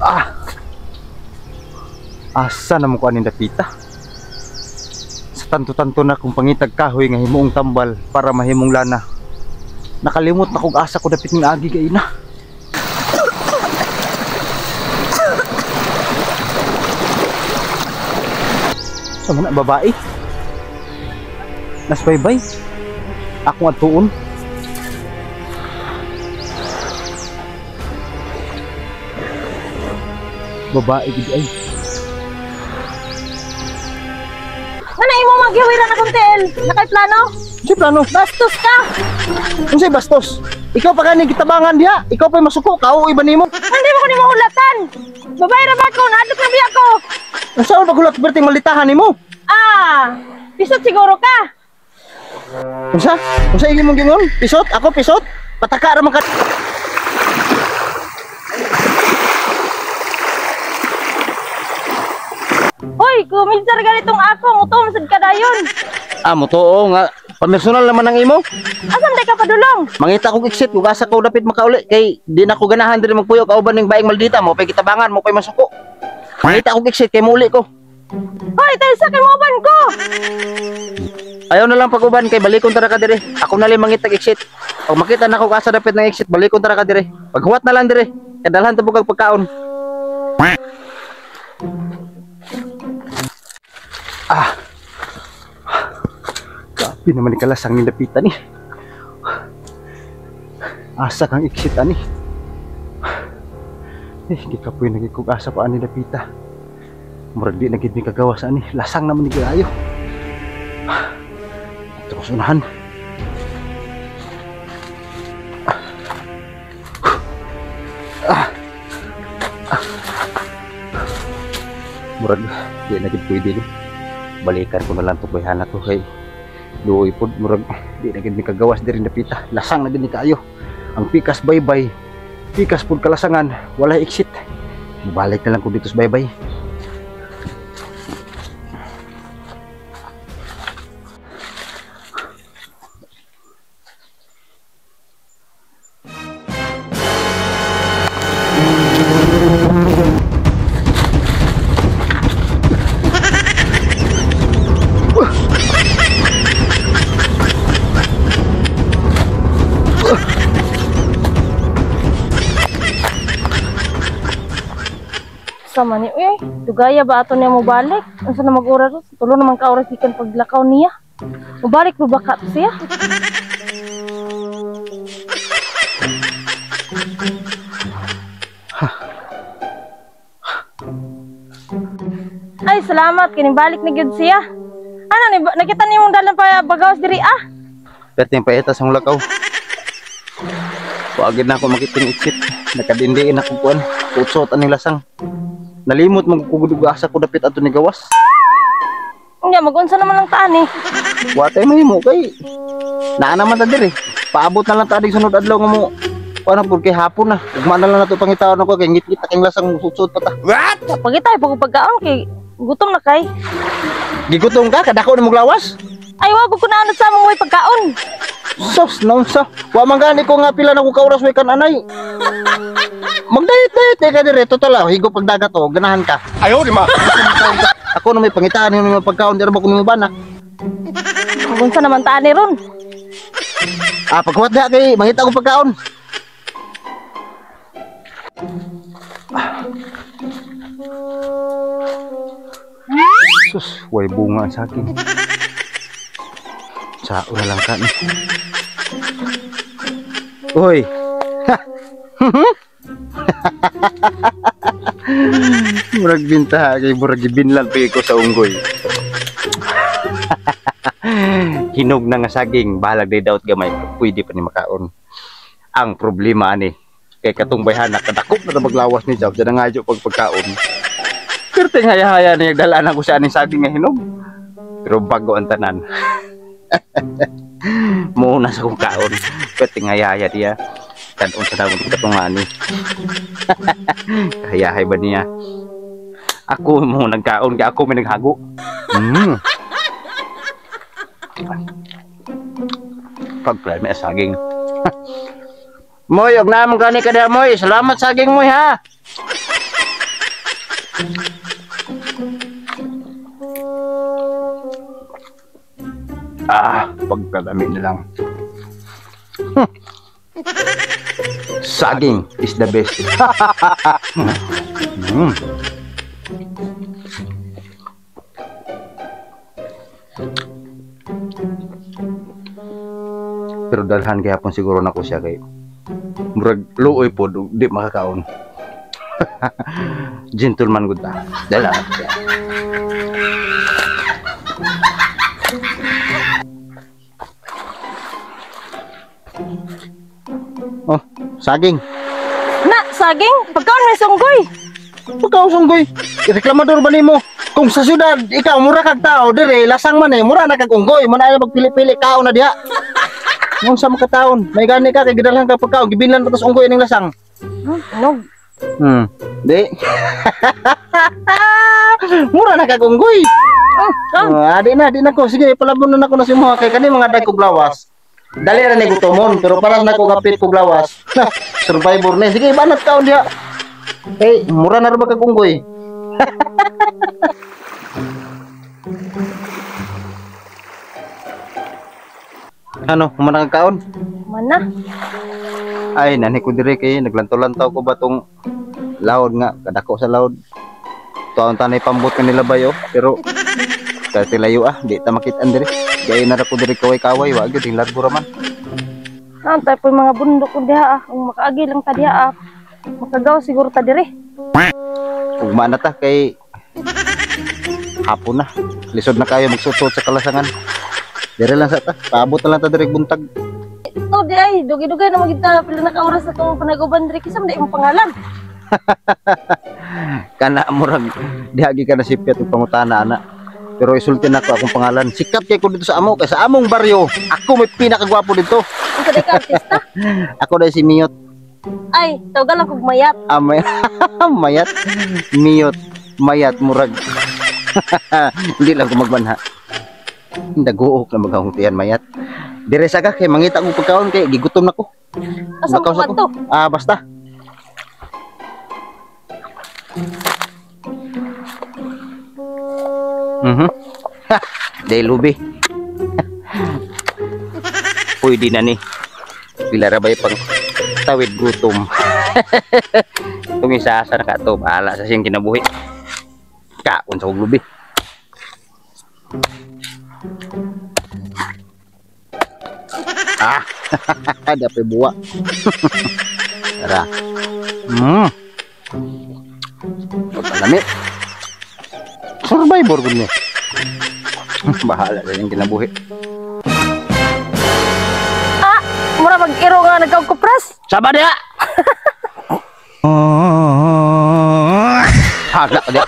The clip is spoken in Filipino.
Ah! Asa naman ko aning dapita? Sa tanto-tanto na kung pangitag kahoy nga himuong tambal para mahimong lana. Nakalimot na kung asa ko dapit ng agi kay ina. Sama na babae. Nasbaybay. Akong atuon. Babae gid ay. Nanay mo maghiwiran akong tel. Nakay plano? Si plano? Bastos ka. Unsay bastos? Ikaw pa gani gitabangan diha. Ikaw pa masuko ka o iba nimo. Hindi mo ko nimo hulatan. Babae ra ba ko? Naadlok na biya ko. Unsa ba gulat berting malitahan nimo? Ah, pisot siguro ka. Unsa? Unsa imong gingon? Pisot? Ako pisot? Pataka ra man ka. Hoy, kuminsar ganitong ako, utom sad ka dayon. Mo too nga. Personal naman ang imo. Asan day ka padulong? Mangita kong exit ug asa ko dapit makauli kay di na ko ganahan diri magpuyo kauban ning baing maldita mo pay kitabangan mo pay masuko. Mangita kong exit kay muli ko. Hoy, tayo sa kay moban ko. Ayaw na lang pag-uban kay balikon tara ka dire. Ako na lang mangita exit. Pag makita na ko asa dapit ng exit balikon tara ka dire. Paghuwat na lang dire. Kay dalhan ta bugag pagkaon. Grabe naman ni kalasang nilapitan ni. Asa kang exit ani. Di ka po yung nagkikugasa pa ani lapita. Murag di nagid ni kagawas ani. Lasang naman ni Gayo. Ito ko sunahan. Murag di nagid pwede ni. Balikan ko na lang to bayhana to kay luoy pod murag di na gid ni kagawas diri napita. Lasang na gid ni kaayo. Ang pikas baybay. Pikas pod kalasangan, wala exit. Balik na lang ko dito sa baybay. Sama ni dugaya ba ato niya mo balik? Unsa na mag-oras? Tulo naman ka oras ikan paglakaw niya. Mubalik mo ba ka siya? Ay, salamat kini balik na gyud siya. Ano ni nakita niyo dalan pa bagawas diri ah? Perting paeta sa lakaw. Wagid na ako makiting exit. Nakadindiin ako kuan. Utsot aning lasang. Nalimot mo kugudugasa ko dapit ato ni gawas. Nya magunsa naman lang taan eh. Watay mahimo kay naa naman ta diri. Paabot na lang ta sunod adlaw nga mo. Kuan pud kay hapon na. Ugma na lang nato pangitawon ako kay ngit-ngit aking lasang utsot pa ta. What? Pagitay pagkaon kay gutom na kay. Gigutom ka kadako na mo lawas? Ay wag ko na ano sa mo way pagkaon. Sos naunsa. Wa man gani ko nga pila na ko kauras way kan anay. Magdayet-dayet ka dire total higo pagdagat o ganahan ka. Ayaw di ma. Ako na may pangitaan ni mga pagkaon dira ba kuno banak. Unsa naman taan ni ron? Pagkuwat na kay mangita ko pagkaon. Sus, way bunga sa akin. Sao na lang ka ni. Hoy. Murag binta kay murag gibinlan pa ko sa unggoy. Hinog na nga saging, balag day daot gamay, pwede pa ni makaon. Ang problema ani kay katong bayhana kadakop na maglawas ni Job, dyan nga jo pagkaon. Pero haya-haya na dala na ko sa aning saging nga hinog. Pero bago ang tanan. Muna sa kong kaon, pero haya-haya diya. Kadon sa dagon katong ani. Hayahay ba niya? Ako mo nagkaon kay ako may naghago. Pag-pray may saging. Moy, og naman gani ka da moy. Salamat saging moy ha. Pagkadami na lang. Saging is the best. Pero dalhan gihapon siguro nako siya kay murag luoy po di makakaon. Gentleman gud ta. Dala. Oh, saging. Na, saging? Pagkaon may sunggoy. Pagkaon sunggoy. Reklamador ba nimo? Kung sa syudad ikaw mura kag tao dire lasang man mura na kag unggoy, mo na ay magpili-pili kaon na diha. Nung sa mga taon, may gani ka kay gidalhan ka pagkaon, gibilan patas unggoy ning lasang. Nog. Di. Mura na kag unggoy. Di na ko. Sige, palabon na ko na si mo kay kani mga day kog lawas. Dali ra ni gutomon, pero para na ko kapit kog lawas. Survivor ni. Sige, banat kaon diha. Mura na ra ba kag unggoy? Ano, kumanang kaon? Mana? Ay, nani ko dire kay naglantaw-lantaw ko ba tong laod nga, kadako sa laod. Tuon tanay pambot kanila bayo, pero kasi layo di ta makitaan dire. Gay na ra ko dire kaway-kaway, wa gyud ing largo ra man. Antay po mga bundok ko diha kung makaagi lang ta diha makagaw siguro ta dire. Ugma na ta kay hapon na. Lisod na kayo magsutot sa kalasangan. Dire lang sa ta, paabot na lang ta dire buntag. Ito di ay, dugi-dugay na magita pila na ka oras na itong panag-uban dire kisam di imong pangalan. Kana murag dihagi ka na sipyat ug pangutana ana. Pero isulti na ko akong pangalan. Sikat kay ko dito sa amo kay sa among baryo. Ako may pinakagwapo dito. Ang kada ka artista? Ako dai si Miyot. Ay, tawagan lang kog mayat. Mayat. Miyot. Mayat murag. Hindi lang ko magbanha. Daguok na maghahuntian mayat. Dire sa ka kay mangita ko pagkaon kay gigutom na ko. Asa mo Bakaw sa to? Basta. Day lubi. Pwede na ni. Pila ra bay pang tawid gutom. Itong isa sa nakato, bahala sa siyang kinabuhi. Kaon sa lubi. Ada pe buah. Tara. Lami. Survivor gud ni. Bahala sa yung kinabuhi. Mura mag-iro nga nagkagkupras. Saba dia. Haga dia.